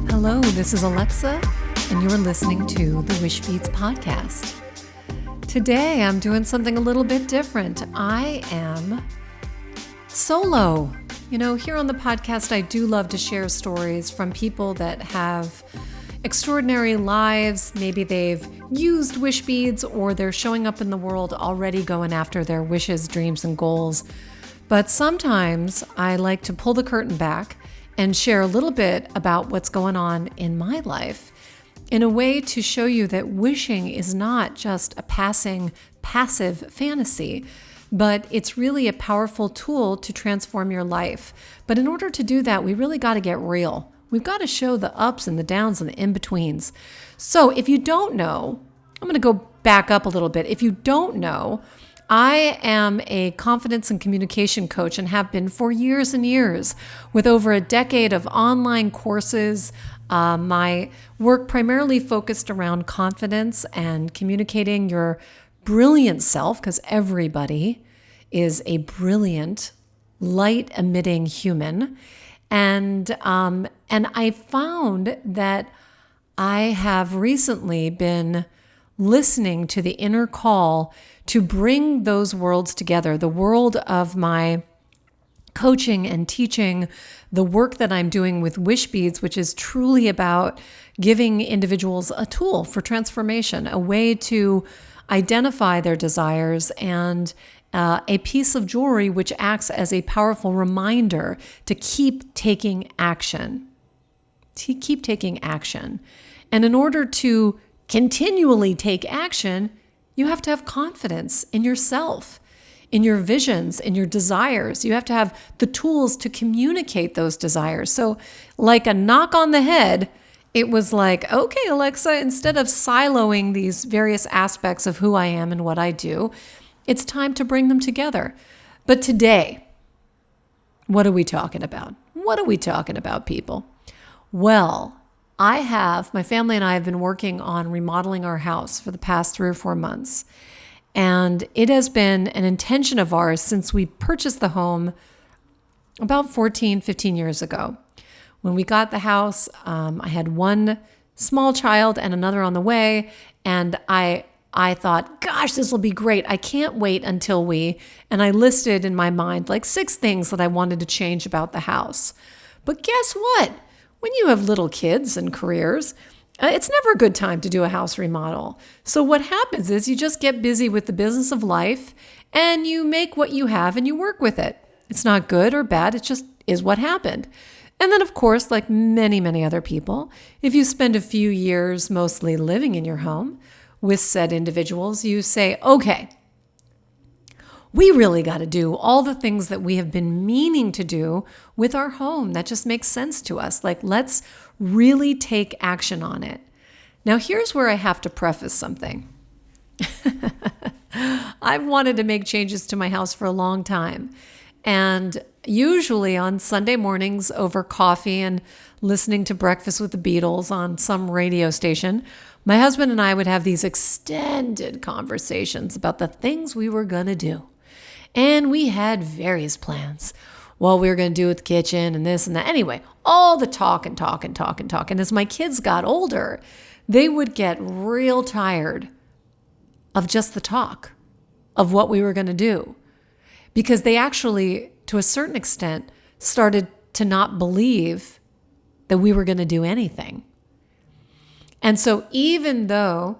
Hello, this is Alexa, and you're listening to the Wishbeads podcast. Today, I'm doing something a little bit different. I am solo. Here on the podcast, I do love to share stories from people that have extraordinary lives. Maybe they've used Wishbeads or they're showing up in the world already going after their wishes, dreams, and goals. But sometimes I like to pull the curtain back and share a little bit about what's going on in my life in a way to show you that wishing is not just a passing, passive fantasy, but it's really a powerful tool to transform your life. But in order to do that, we really got to get real. We've got to show the ups and the downs and the in-betweens. So if you don't know, I'm going to go back up a little bit. If you don't know, I am a confidence and communication coach and have been for years and years with over a decade of online courses. My work primarily focused around confidence and communicating your brilliant self, because everybody is a brilliant, light-emitting human. And I found that I have recently been listening to the inner call to bring those worlds together, the world of my coaching and teaching, the work that I'm doing with Wishbeads, which is truly about giving individuals a tool for transformation, a way to identify their desires, and a piece of jewelry which acts as a powerful reminder to keep taking action. To keep taking action. And in order to continually take action, you have to have confidence in yourself, in your visions, in your desires. You have to have the tools to communicate those desires. So like a knock on the head, it was like, okay, Alexa, instead of siloing these various aspects of who I am and what I do, it's time to bring them together. But today, what are we talking about? What are we talking about, people? Well, my family and I have been working on remodeling our house for the past 3 or 4 months. And it has been an intention of ours since we purchased the home about 14, 15 years ago. When we got the house, I had one small child and another on the way. And I thought, gosh, this will be great. I can't wait until and I listed in my mind like 6 things that I wanted to change about the house. But guess what? When you have little kids and careers, it's never a good time to do a house remodel. So what happens is you just get busy with the business of life and you make what you have and you work with it. It's not good or bad. It just is what happened. And then, of course, like many, many other people, if you spend a few years mostly living in your home with said individuals, you say, okay, we really got to do all the things that we have been meaning to do with our home. That just makes sense to us. Like, let's really take action on it. Now, here's where I have to preface something. I've wanted to make changes to my house for a long time. And usually on Sunday mornings over coffee and listening to Breakfast with the Beatles on some radio station, my husband and I would have these extended conversations about the things we were going to do. And we had various plans. What we were going to do with the kitchen and this and that. Anyway, all the talk. And as my kids got older, they would get real tired of just the talk of what we were going to do. Because they actually, to a certain extent, started to not believe that we were going to do anything. And so even though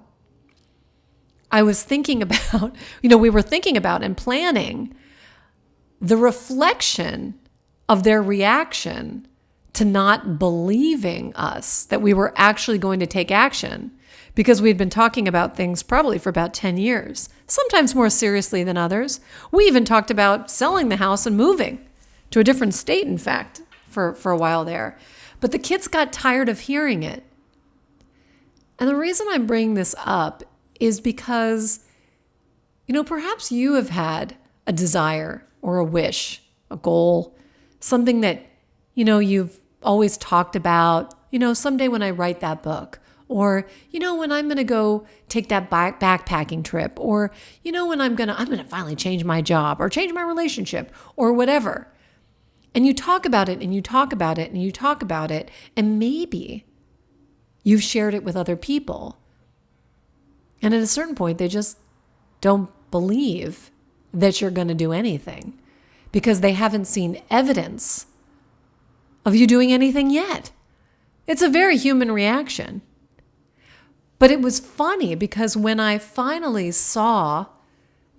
I was thinking about, we were thinking about and planning, the reflection of their reaction to not believing us that we were actually going to take action, because we'd been talking about things probably for about 10 years, sometimes more seriously than others. We even talked about selling the house and moving to a different state, in fact, for a while there. But the kids got tired of hearing it. And the reason I'm bringing this up is because, perhaps you have had a desire or a wish, a goal, something that, you've always talked about, someday when I write that book, or, when I'm going to go take that backpacking trip, or, when I'm going to finally change my job or change my relationship or whatever. And you talk about it and you talk about it and you talk about it, and maybe you've shared it with other people. And at a certain point, they just don't believe that you're going to do anything because they haven't seen evidence of you doing anything yet. It's a very human reaction. But it was funny because when I finally saw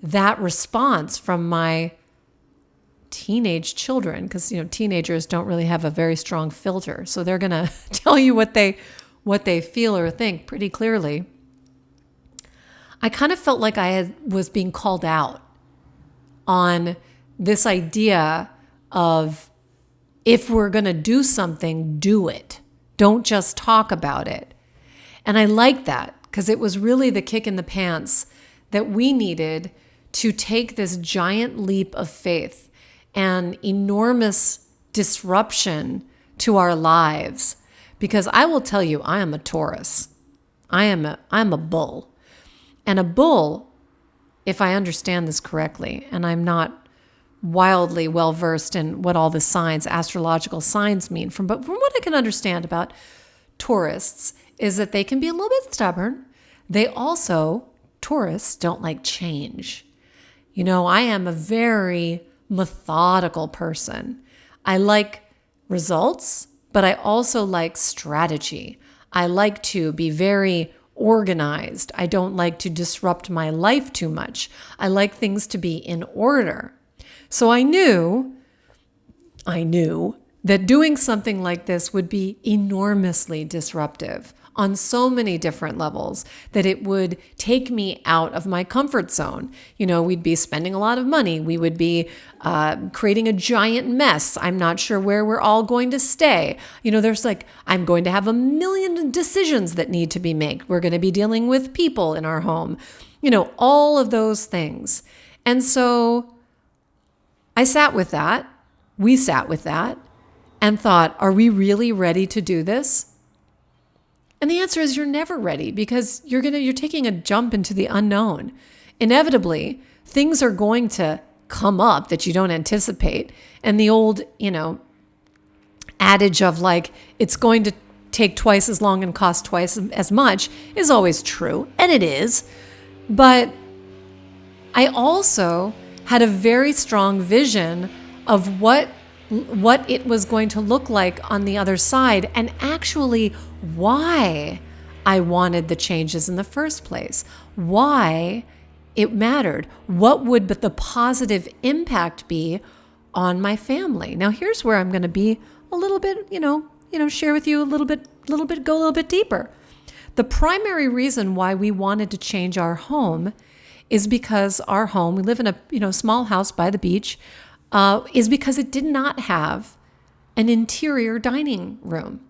that response from my teenage children, because teenagers don't really have a very strong filter, so they're going to tell you what they feel or think pretty clearly. I kind of felt like was being called out on this idea of, if we're going to do something, do it. Don't just talk about it. And I liked that because it was really the kick in the pants that we needed to take this giant leap of faith and enormous disruption to our lives. Because I will tell you, I am a Taurus. I'm a bull. And a bull, if I understand this correctly, and I'm not wildly well versed in what all the signs, astrological signs mean, but from what I can understand about Taurists is that they can be a little bit stubborn. Taurists don't like change. I am a very methodical person. I like results, but I also like strategy. I like to be very organized. I don't like to disrupt my life too much. I like things to be in order. So I knew that doing something like this would be enormously disruptive on so many different levels, that it would take me out of my comfort zone. We'd be spending a lot of money. We would be creating a giant mess. I'm not sure where we're all going to stay. I'm going to have a million decisions that need to be made. We're going to be dealing with people in our home, all of those things. And so I sat with that. We sat with that and thought, are we really ready to do this? And the answer is you're never ready, because you're taking a jump into the unknown. Inevitably, things are going to come up that you don't anticipate. And the old, adage of it's going to take twice as long and cost twice as much is always true. And it is. But I also had a very strong vision of what it was going to look like on the other side, and actually why I wanted the changes in the first place, why it mattered, what would the positive impact be on my family. Now here's where I'm going to be a little bit, share with you a little bit, go a little bit deeper. The primary reason why we wanted to change our home is because our home, we live in a small house by the beach, is because it did not have an interior dining room.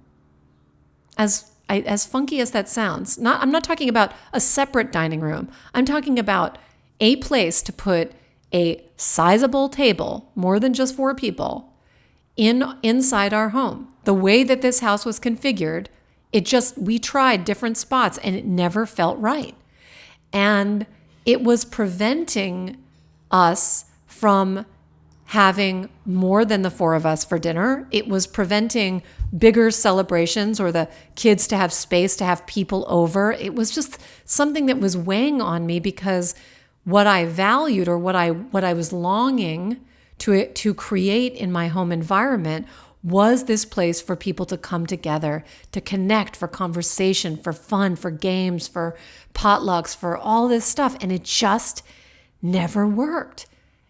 As funky as that sounds, I'm not talking about a separate dining room. I'm talking about a place to put a sizable table, more than just 4 people, inside our home. The way that this house was configured, we tried different spots and it never felt right. And it was preventing us from having more than the 4 of us for dinner. It was preventing bigger celebrations or the kids to have space to have people over. It was just something that was weighing on me, because what I valued, or what I was longing to create in my home environment, was this place for people to come together, to connect, for conversation, for fun, for games, for potlucks, for all this stuff. And it just never worked.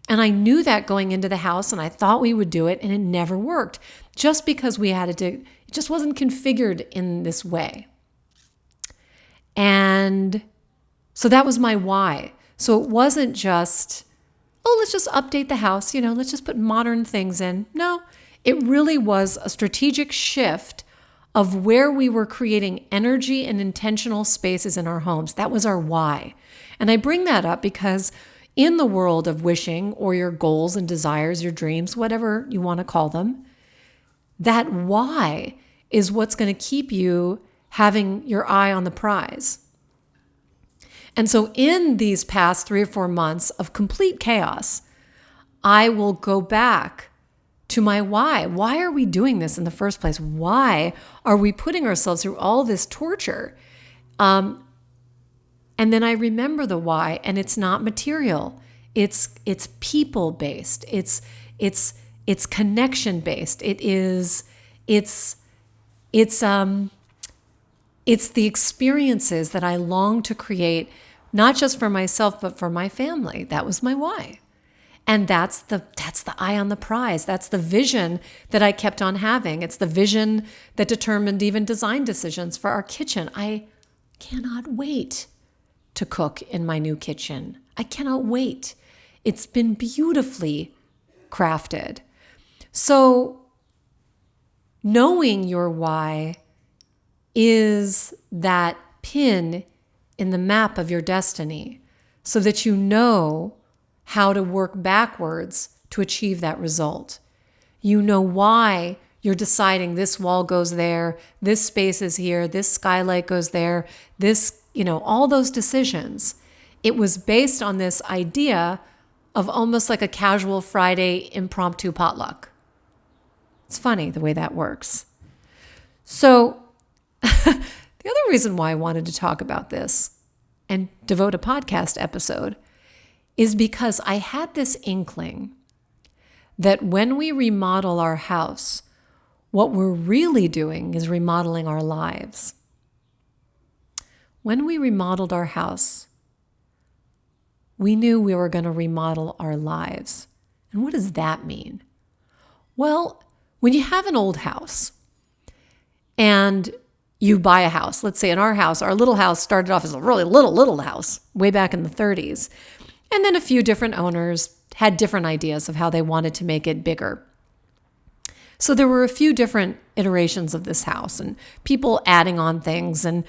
And I knew that going into the house, and I thought we would do it, and it never worked, just because it just wasn't configured in this way. And so that was my why. So it wasn't just, let's just update the house, let's just put modern things in. No, it really was a strategic shift of where we were creating energy and intentional spaces in our homes. That was our why. And I bring that up because in the world of wishing, or your goals and desires, your dreams, whatever you want to call them, that why is what's going to keep you having your eye on the prize. And so in these past 3 or 4 months of complete chaos, I will go back to my why. Why are we doing this in the first place? Why are we putting ourselves through all this torture? And then I remember the why, and it's not material. It's people based. It's connection based. It's the experiences that I long to create, not just for myself, but for my family. That was my why. And that's the eye on the prize. That's the vision that I kept on having. It's the vision that determined even design decisions for our kitchen. I cannot wait to cook in my new kitchen. I cannot wait. It's been beautifully crafted. So knowing your why is that pin in the map of your destiny, so that you know how to work backwards to achieve that result. You know why you're deciding this wall goes there, this space is here, this skylight goes there, this, all those decisions. It was based on this idea of almost like a casual Friday impromptu potluck. It's funny the way that works. So the other reason why I wanted to talk about this and devote a podcast episode is because I had this inkling that when we remodel our house, what we're really doing is remodeling our lives. When we remodeled our house, we knew we were going to remodel our lives. And what does that mean? Well, when you have an old house and you buy a house, let's say in our house, our little house started off as a really little house way back in the 30s. And then a few different owners had different ideas of how they wanted to make it bigger. So there were a few different iterations of this house and people adding on things. And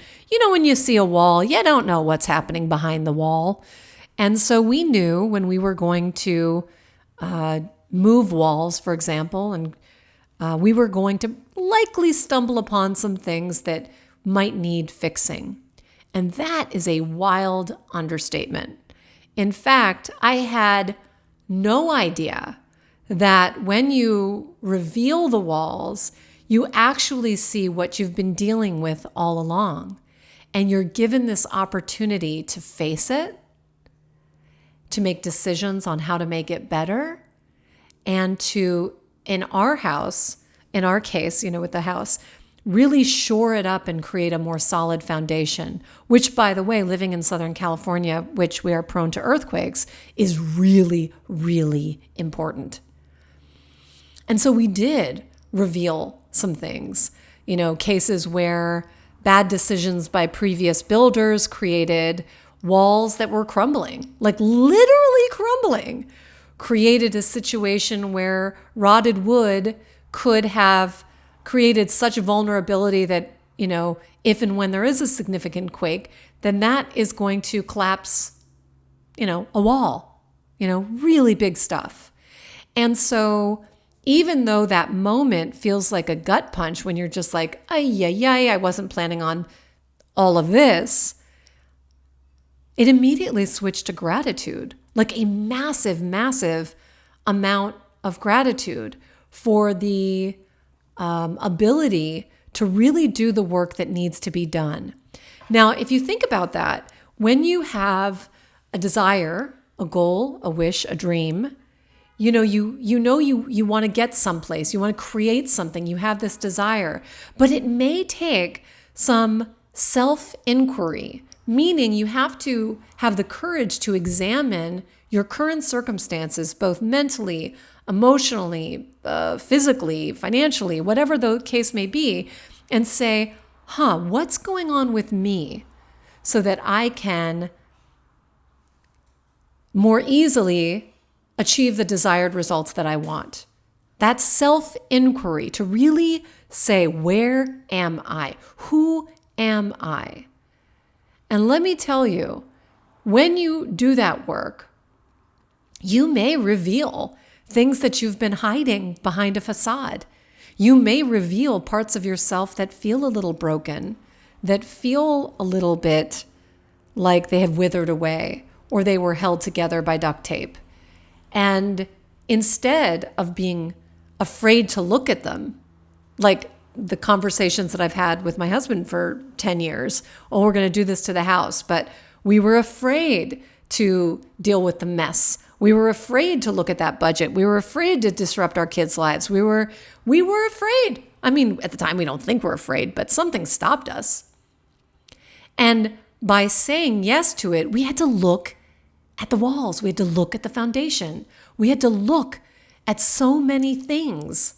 when you see a wall, you don't know what's happening behind the wall. And so we knew when we were going to move walls, for example, and we were going to likely stumble upon some things that might need fixing. And that is a wild understatement. In fact, I had no idea that when you reveal the walls, you actually see what you've been dealing with all along. And you're given this opportunity to face it, to make decisions on how to make it better, and to, in our case, with the house, really shore it up and create a more solid foundation, which, by the way, living in Southern California, which we are prone to earthquakes, is really, really important. And so we did reveal some things, cases where bad decisions by previous builders created walls that were crumbling, like literally crumbling, created a situation where rotted wood could have created such vulnerability that, if and when there is a significant quake, then that is going to collapse, a wall, really big stuff. And so even though that moment feels like a gut punch when you're just like, I wasn't planning on all of this, it immediately switched to gratitude, like a massive, massive amount of gratitude for the ability to really do the work that needs to be done. Now, if you think about that, when you have a desire, a goal, a wish, a dream, you want to get someplace, you want to create something, you have this desire, but it may take some self-inquiry, meaning you have to have the courage to examine your current circumstances, both mentally, emotionally, physically, financially, whatever the case may be, and say, what's going on with me so that I can more easily achieve the desired results that I want. That's self-inquiry, to really say, where am I? Who am I? And let me tell you, when you do that work, you may reveal things that you've been hiding behind a facade. You may reveal parts of yourself that feel a little broken, that feel a little bit like they have withered away or they were held together by duct tape. And instead of being afraid to look at them. Like the conversations that I've had with my husband for 10 years. Oh, we're going to do this to the house. But we were afraid to deal with the mess. We were afraid to look at that budget. We were afraid to disrupt our kids' lives. We were afraid. I mean, at the time, we don't think we're afraid, but something stopped us. And by saying yes to it, we had to look at the walls. We had to look at the foundation. We had to look at so many things.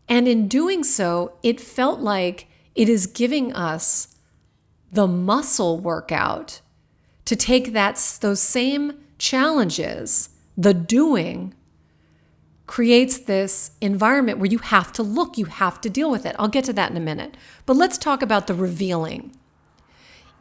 And in doing so, it felt like it is giving us the muscle workout to take those same challenges, the doing, creates this environment where you have to look, you have to deal with it. I'll get to that in a minute. But let's talk about the revealing.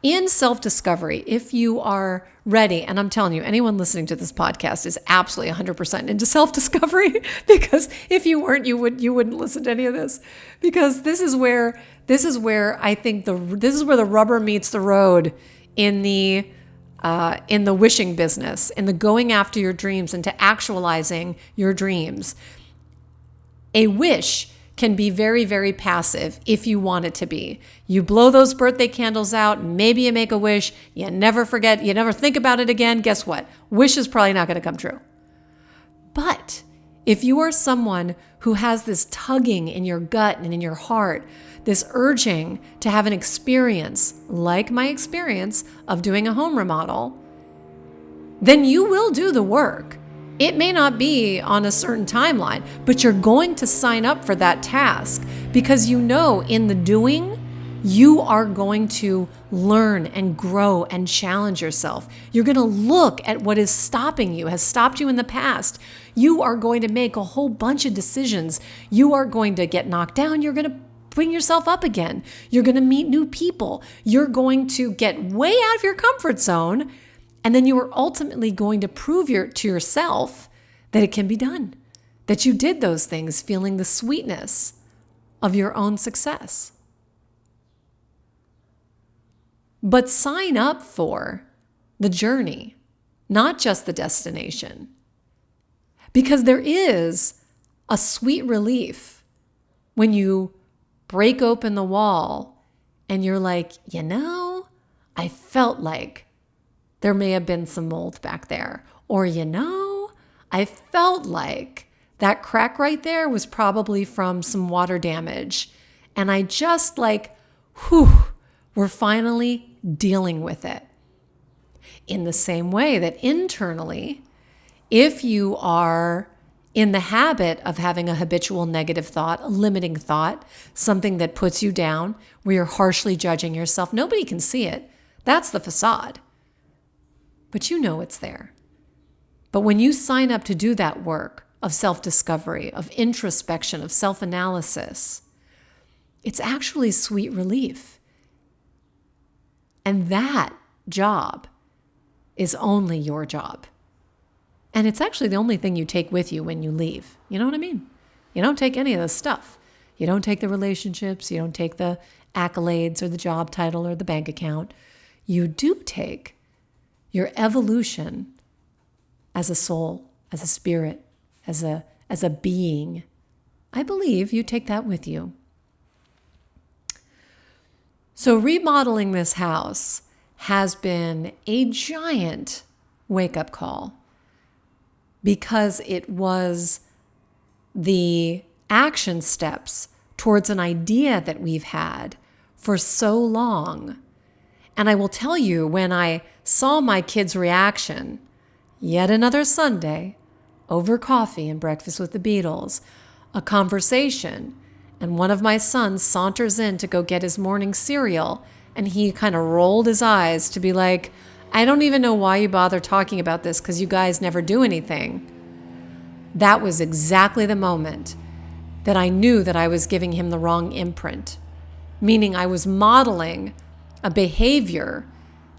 In self-discovery, if you are ready, and I'm telling you, anyone listening to this podcast is absolutely 100% into self-discovery, because if you weren't, you wouldn't listen to any of this. Because this is where I think this is where the rubber meets the road in the wishing business, in the going after your dreams and to actualizing your dreams. A wish can be very, very passive if you want it to be. You blow those birthday candles out, maybe you make a wish, you never forget, you never think about it again. Guess what? Wish is probably not going to come true. But if you are someone who has this tugging in your gut and in your heart, this urging to have an experience like my experience of doing a home remodel, then you will do the work. It may not be on a certain timeline, but you're going to sign up for that task because you know in the doing, you are going to learn and grow and challenge yourself. You're going to look at what is stopping you, has stopped you in the past. You are going to make a whole bunch of decisions. You are going to get knocked down. You're going to bring yourself up again. You're going to meet new people. You're going to get way out of your comfort zone. And then you are ultimately going to prove to yourself that it can be done, that you did those things feeling the sweetness of your own success. But sign up for the journey, not just the destination. Because there is a sweet relief when you break open the wall and you're like, I felt like there may have been some mold back there. Or, I felt like that crack right there was probably from some water damage. And I just we're finally dealing with it. In the same way that internally, if you are in the habit of having a habitual negative thought, a limiting thought, something that puts you down, where you're harshly judging yourself, nobody can see it. That's the facade. But you know it's there. But when you sign up to do that work of self-discovery, of introspection, of self-analysis, it's actually sweet relief. And that job is only your job. And it's actually the only thing you take with you when you leave. You know what I mean? You don't take any of this stuff. You don't take the relationships. You don't take the accolades or the job title or the bank account. You do take your evolution as a soul, as a spirit, as a being. I believe you take that with you. So remodeling this house has been a giant wake-up call because it was the action steps towards an idea that we've had for so long. And I will tell you, when I saw my kids' reaction, yet another Sunday, over coffee and breakfast with the Beatles, a conversation, and one of my sons saunters in to go get his morning cereal, and he kind of rolled his eyes to be like, I don't even know why you bother talking about this because you guys never do anything. That was exactly the moment that I knew that I was giving him the wrong imprint, meaning I was modeling a behavior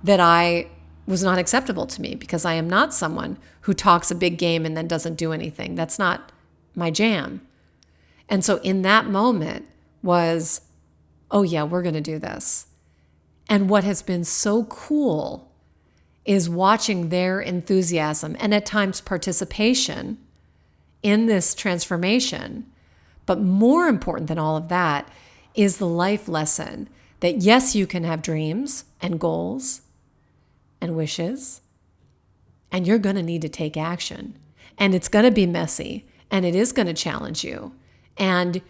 that was not acceptable to me because I am not someone who talks a big game and then doesn't do anything. That's not my jam. And so in that moment was, oh yeah, we're going to do this. And what has been so cool is watching their enthusiasm and at times participation in this transformation. But more important than all of that is the life lesson that yes, you can have dreams and goals and wishes, and you're going to need to take action. And it's going to be messy, and it is going to challenge you. And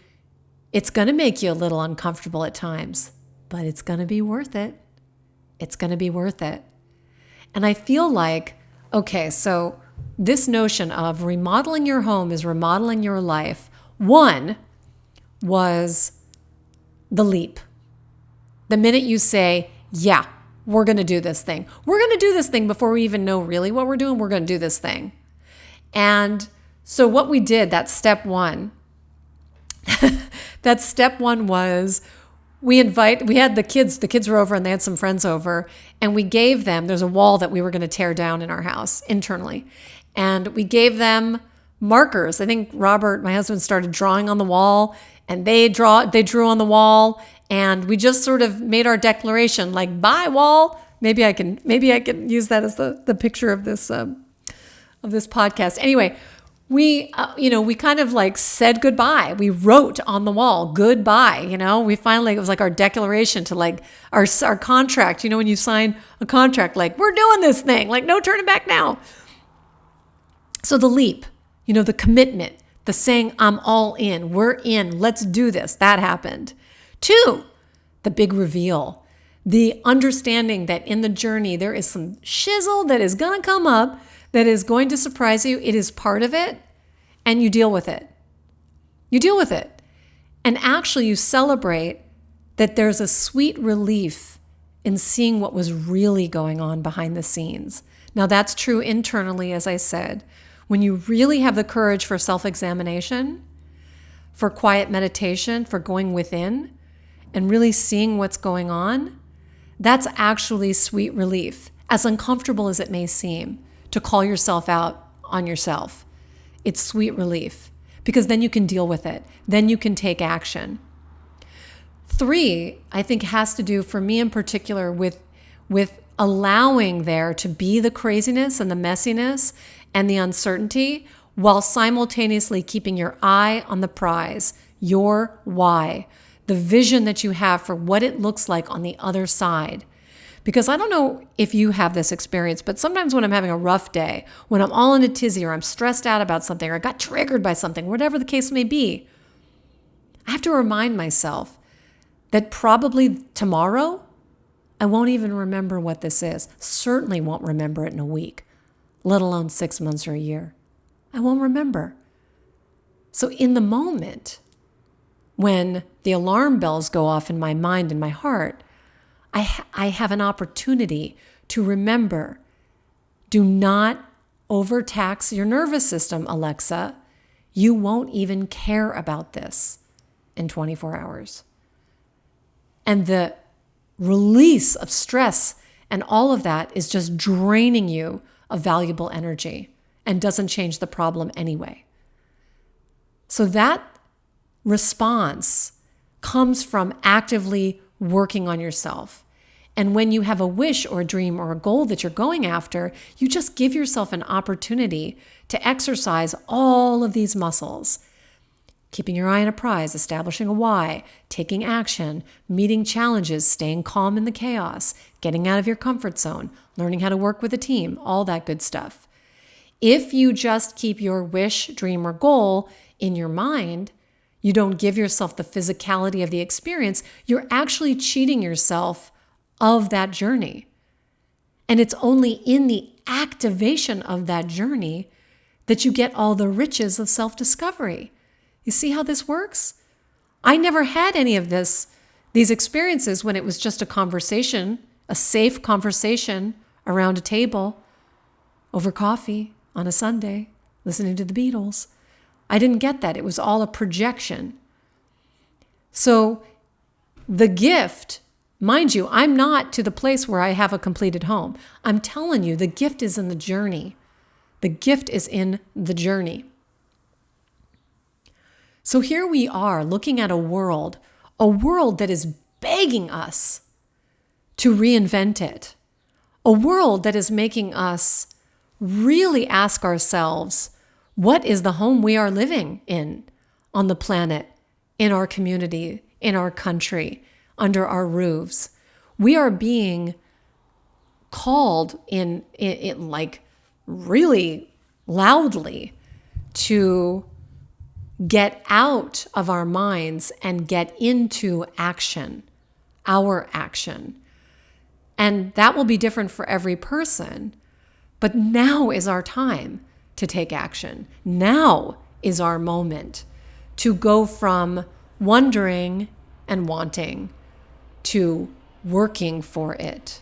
it's going to make you a little uncomfortable at times, but it's going to be worth it. It's going to be worth it. And I feel like, okay, so this notion of remodeling your home is remodeling your life. One was the leap. The minute you say, yeah, we're going to do this thing. We're going to do this thing before we even know really what we're doing. We're going to do this thing. And so what we did, that step one, was we had the kids were over and they had some friends over, and we gave them, there's a wall that we were going to tear down in our house internally. And we gave them markers. I think Robert, my husband, started drawing on the wall, and they drew on the wall, and we just sort of made our declaration, like, bye wall. Maybe I can use that as the picture of this podcast. Anyway, we kind of like said goodbye. We wrote on the wall, goodbye. We finally, it was like our declaration to like our contract. When you sign a contract, like, we're doing this thing, like, no turning back now. So the leap, the commitment, the saying, I'm all in, we're in, let's do this. That happened. 2, the big reveal, the understanding that in the journey, there is some shizzle that is going to come up that is going to surprise you. It is part of it, and you deal with it. You deal with it. And actually, you celebrate that there's a sweet relief in seeing what was really going on behind the scenes. Now, that's true internally, as I said. When you really have the courage for self-examination, for quiet meditation, for going within, and really seeing what's going on, that's actually sweet relief, as uncomfortable as it may seem to call yourself out on yourself. It's sweet relief, because then you can deal with it. Then you can take action. 3, I think, has to do, for me in particular, with allowing there to be the craziness and the messiness and the uncertainty, while simultaneously keeping your eye on the prize, your why, the vision that you have for what it looks like on the other side. Because I don't know if you have this experience, but sometimes when I'm having a rough day, when I'm all in a tizzy, or I'm stressed out about something, or I got triggered by something, whatever the case may be, I have to remind myself that probably tomorrow, I won't even remember what this is. Certainly won't remember it in a week, let alone 6 months or a year. I won't remember. So in the moment, when the alarm bells go off in my mind and my heart, I have an opportunity to remember, do not overtax your nervous system, Alexa. You won't even care about this in 24 hours. And the release of stress and all of that is just draining you of valuable energy and doesn't change the problem anyway. So that response comes from actively working on yourself. And when you have a wish or a dream or a goal that you're going after, you just give yourself an opportunity to exercise all of these muscles. Keeping your eye on a prize, establishing a why, taking action, meeting challenges, staying calm in the chaos, getting out of your comfort zone, learning how to work with a team, all that good stuff. If you just keep your wish, dream, or goal in your mind, you don't give yourself the physicality of the experience, you're actually cheating yourself of that journey. And it's only in the activation of that journey that you get all the riches of self-discovery. You see how this works? I never had any of these experiences when it was just a conversation, a safe conversation around a table over coffee on a Sunday, listening to the Beatles. I didn't get that. It was all a projection. So the gift, mind you, I'm not to the place where I have a completed home. I'm telling you, the gift is in the journey. The gift is in the journey. So here we are looking at a world that is begging us to reinvent it. A world that is making us really ask ourselves, What is the home we are living in on the planet, in our community, in our country, under our roofs? We are being called in like really loudly to get out of our minds and get into action, our action. And that will be different for every person. But now is our time to take action. Now is our moment to go from wondering and wanting to working for it.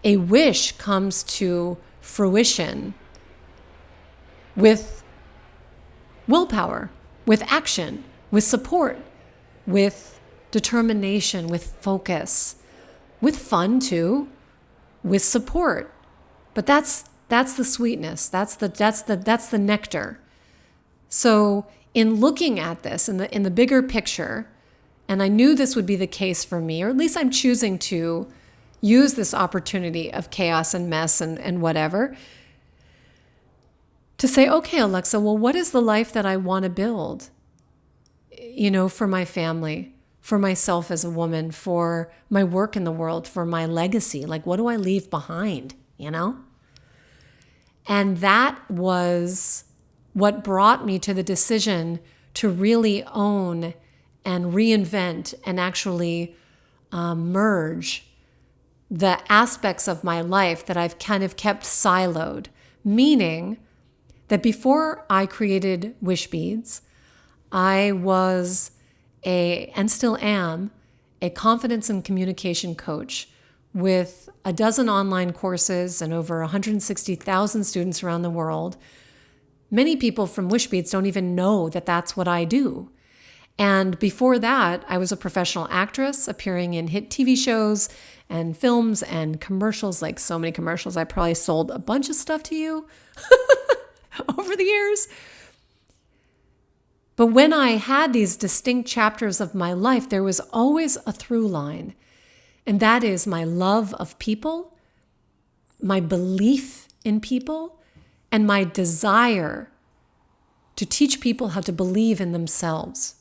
A wish comes to fruition with willpower, with action, with support, with determination, with focus, with fun too, with support. But that's the sweetness. That's the nectar. So in looking at this in the bigger picture, and I knew this would be the case for me, or at least I'm choosing to use this opportunity of chaos and mess and whatever to say, okay, Alexa, well, what is the life that I want to build? For my family, for myself as a woman, for my work in the world, for my legacy. Like, what do I leave behind, And that was what brought me to the decision to really own and reinvent and actually merge the aspects of my life that I've kind of kept siloed, meaning that before I created Wishbeads, I was and still am, a confidence and communication coach with a dozen online courses and over 160,000 students around the world. Many people from Wishbeads don't even know that that's what I do. And before that, I was a professional actress appearing in hit TV shows and films and commercials, like so many commercials. I probably sold a bunch of stuff to you over the years. But when I had these distinct chapters of my life, there was always a through line. And that is my love of people, my belief in people, and my desire to teach people how to believe in themselves.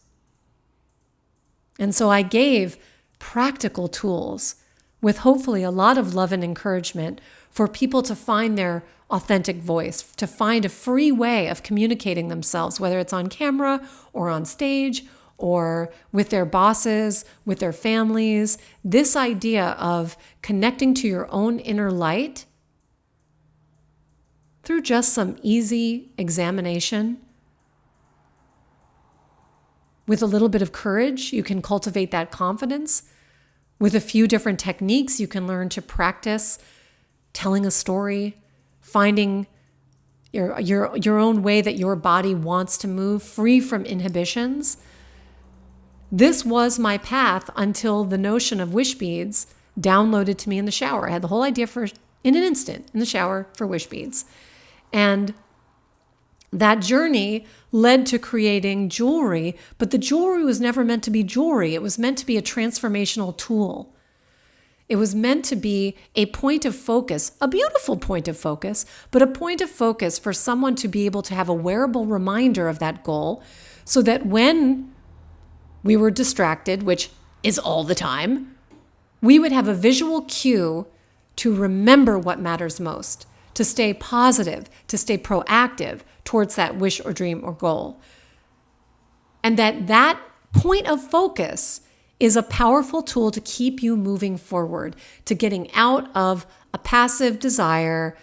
And so I gave practical tools with hopefully a lot of love and encouragement for people to find their authentic voice, to find a free way of communicating themselves, whether it's on camera or on stage or with their bosses, with their families. This idea of connecting to your own inner light through just some easy examination. With a little bit of courage, you can cultivate that confidence. With a few different techniques, you can learn to practice telling a story, finding your own way that your body wants to move, free from inhibitions. This was my path until the notion of Wishbeads downloaded to me in the shower. I had the whole idea in an instant in the shower for Wishbeads. And that journey led to creating jewelry, but the jewelry was never meant to be jewelry. It was meant to be a transformational tool. It was meant to be a point of focus, a beautiful point of focus, but a point of focus for someone to be able to have a wearable reminder of that goal so that when we were distracted, which is all the time, we would have a visual cue to remember what matters most, to stay positive, to stay proactive towards that wish or dream or goal. And that point of focus is a powerful tool to keep you moving forward, to getting out of a passive desire,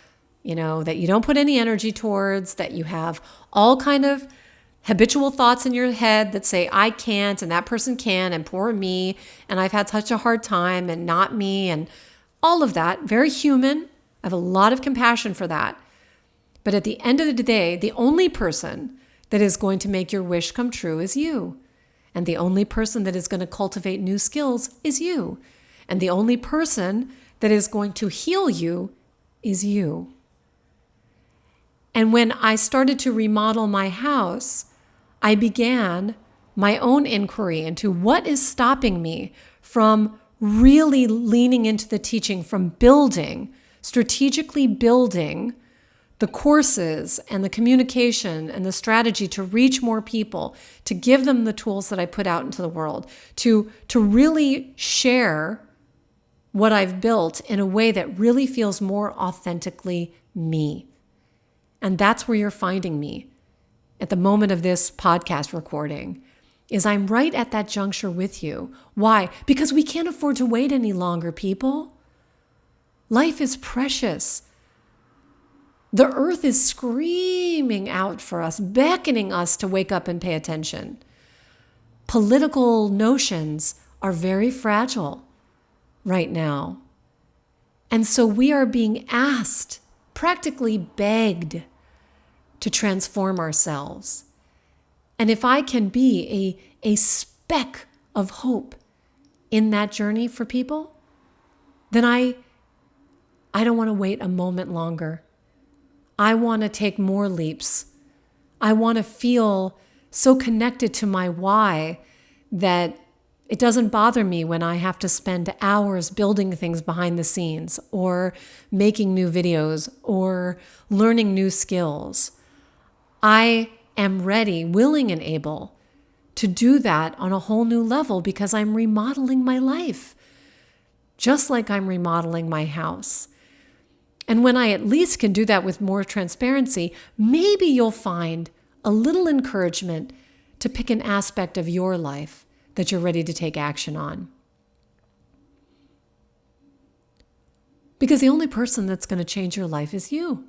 that you don't put any energy towards, that you have all kind of habitual thoughts in your head that say, I can't, and that person can, and poor me, and I've had such a hard time, and not me, and all of that. Very human. I have a lot of compassion for that. But at the end of the day, the only person that is going to make your wish come true is you. And the only person that is going to cultivate new skills is you. And the only person that is going to heal you is you. And when I started to remodel my house, I began my own inquiry into what is stopping me from really leaning into the teaching, from strategically building the courses and the communication and the strategy to reach more people, to give them the tools that I put out into the world, to really share what I've built in a way that really feels more authentically me. And that's where you're finding me at the moment of this podcast recording, is I'm right at that juncture with you. Why? Because we can't afford to wait any longer, people. Life is precious. The earth is screaming out for us, beckoning us to wake up and pay attention. Political notions are very fragile right now. And so we are being asked, practically begged, to transform ourselves. And if I can be a speck of hope in that journey for people, then I don't want to wait a moment longer. I want to take more leaps. I want to feel so connected to my why that it doesn't bother me when I have to spend hours building things behind the scenes or making new videos or learning new skills. I am ready, willing, and able to do that on a whole new level because I'm remodeling my life, just like I'm remodeling my house. And when I at least can do that with more transparency, maybe you'll find a little encouragement to pick an aspect of your life that you're ready to take action on. Because the only person that's going to change your life is you.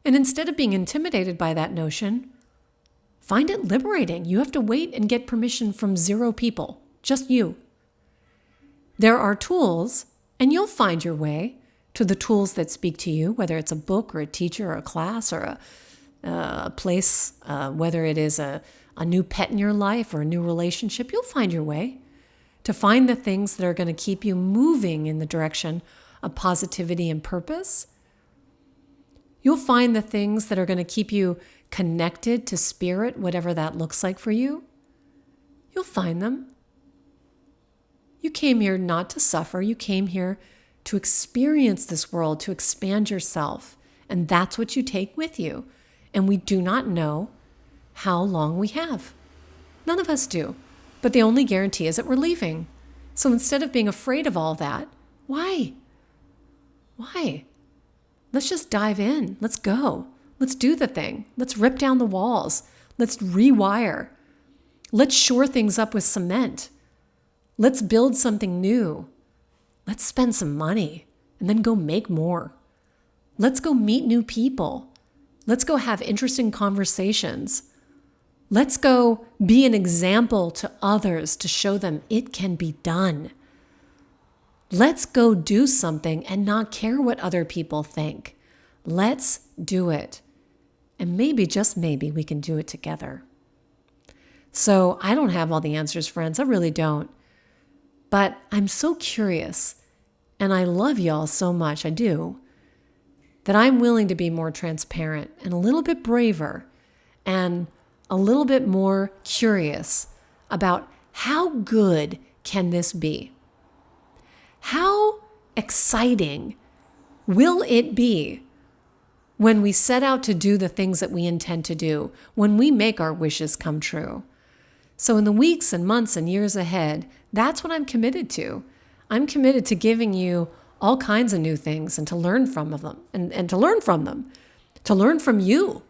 And instead of being intimidated by that notion, find it liberating. You have to wait and get permission from 0 people, just you. There are tools, and you'll find your way to the tools that speak to you, whether it's a book or a teacher or a class or a place, whether it is a new pet in your life or a new relationship. You'll find your way to find the things that are going to keep you moving in the direction of positivity and purpose. You'll find the things that are going to keep you connected to spirit, whatever that looks like for you. You'll find them. You came here not to suffer. You came here to experience this world, to expand yourself. And that's what you take with you. And we do not know how long we have. None of us do. But the only guarantee is that we're leaving. So instead of being afraid of all that, why? Let's just dive in. Let's go. Let's do the thing. Let's rip down the walls. Let's rewire. Let's shore things up with cement. Let's build something new. Let's spend some money and then go make more. Let's go meet new people. Let's go have interesting conversations. Let's go be an example to others to show them it can be done. Let's go do something and not care what other people think. Let's do it. And maybe, just maybe, we can do it together. So I don't have all the answers, friends. I really don't. But I'm so curious, and I love y'all so much, I do, that I'm willing to be more transparent and a little bit braver and a little bit more curious about how good can this be? How exciting will it be when we set out to do the things that we intend to do, when we make our wishes come true? So in the weeks and months and years ahead, that's what I'm committed to. I'm committed to giving you all kinds of new things and to learn from them and to learn from them, to learn from you,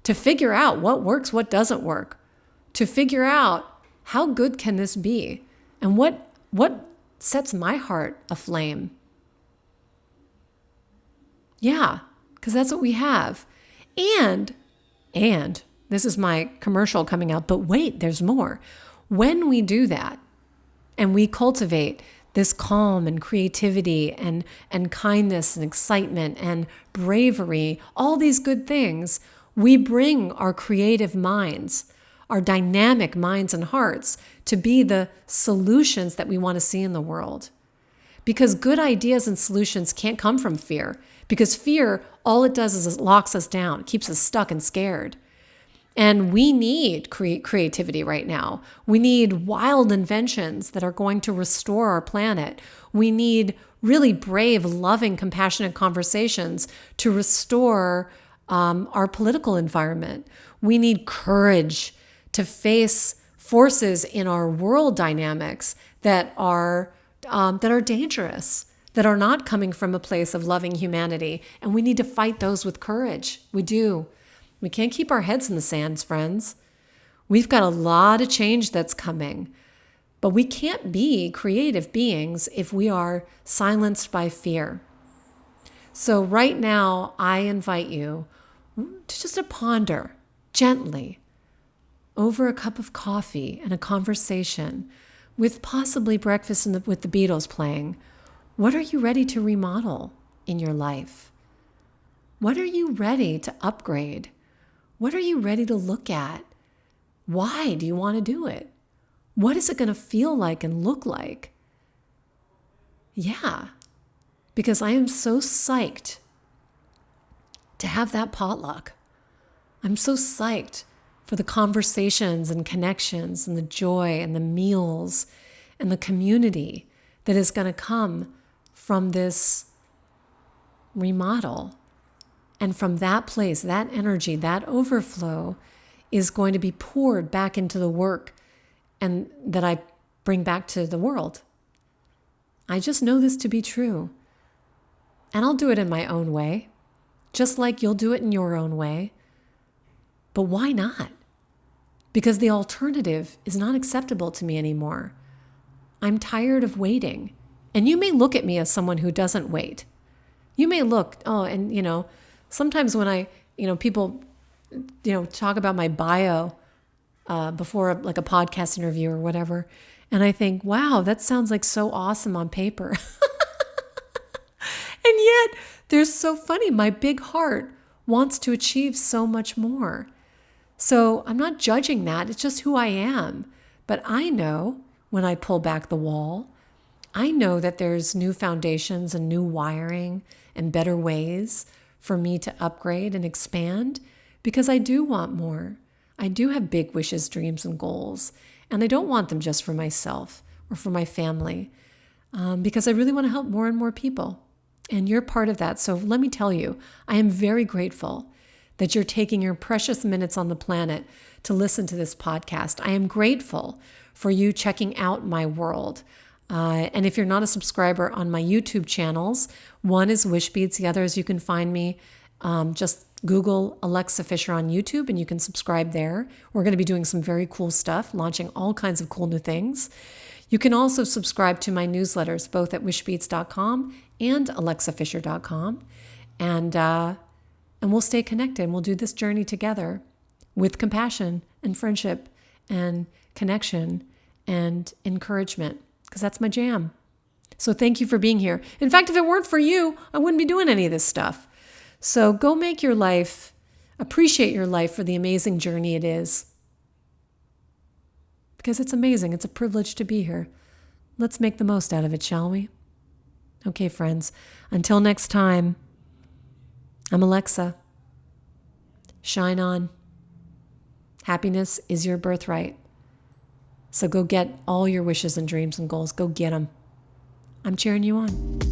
to figure out what works, what doesn't work, to figure out how good can this be and what sets my heart aflame. Yeah, because that's what we have. And this is my commercial coming out, but wait, there's more. When we do that and we cultivate this calm and creativity and kindness and excitement and bravery, all these good things, we bring our creative minds, our dynamic minds and hearts to be the solutions that we want to see in the world. Because good ideas and solutions can't come from fear. Because fear, all it does is it locks us down, keeps us stuck and scared. And we need creativity right now. We need wild inventions that are going to restore our planet. We need really brave, loving, compassionate conversations to restore our political environment. We need courage to face forces in our world dynamics that are dangerous, that are not coming from a place of loving humanity. And we need to fight those with courage. We do. We can't keep our heads in the sands, friends. We've got a lot of change that's coming, but we can't be creative beings if we are silenced by fear. So right now, I invite you to just to ponder gently over a cup of coffee and a conversation with possibly breakfast with the Beatles playing. What are you ready to remodel in your life? What are you ready to upgrade? What are you ready to look at? Why do you want to do it? What is it going to feel like and look like? Yeah, because I am so psyched to have that potluck. I'm so psyched for the conversations and connections and the joy and the meals and the community that is going to come from this remodel. And from that place, that energy, that overflow is going to be poured back into the work and that I bring back to the world. I just know this to be true. And I'll do it in my own way, just like you'll do it in your own way. But why not? Because the alternative is not acceptable to me anymore. I'm tired of waiting. And you may look at me as someone who doesn't wait. You may look, sometimes when people, talk about my bio before like a podcast interview or whatever, and I think, wow, that sounds like so awesome on paper. And yet, they're so funny. My big heart wants to achieve so much more. So I'm not judging that. It's just who I am. But I know when I pull back the wall, I know that there's new foundations and new wiring and better ways for me to upgrade and expand because I do want more. I do have big wishes, dreams, and goals. And I don't want them just for myself or for my family because I really want to help more and more people. And you're part of that. So let me tell you, I am very grateful that you're taking your precious minutes on the planet to listen to this podcast. I am grateful for you checking out my world. And if you're not a subscriber on my YouTube channels, one is Wishbeads, the other is you can find me, just Google Alexa Fischer on YouTube and you can subscribe there. We're going to be doing some very cool stuff, launching all kinds of cool new things. You can also subscribe to my newsletters, both at wishbeads.com and alexafischer.com. And we'll stay connected and we'll do this journey together with compassion and friendship and connection and encouragement, because that's my jam. So thank you for being here. In fact, if it weren't for you, I wouldn't be doing any of this stuff. So go make your life, appreciate your life for the amazing journey it is. Because it's amazing. It's a privilege to be here. Let's make the most out of it, shall we? Okay, friends. Until next time, I'm Alexa. Shine on. Happiness is your birthright. So go get all your wishes and dreams and goals. Go get them. I'm cheering you on.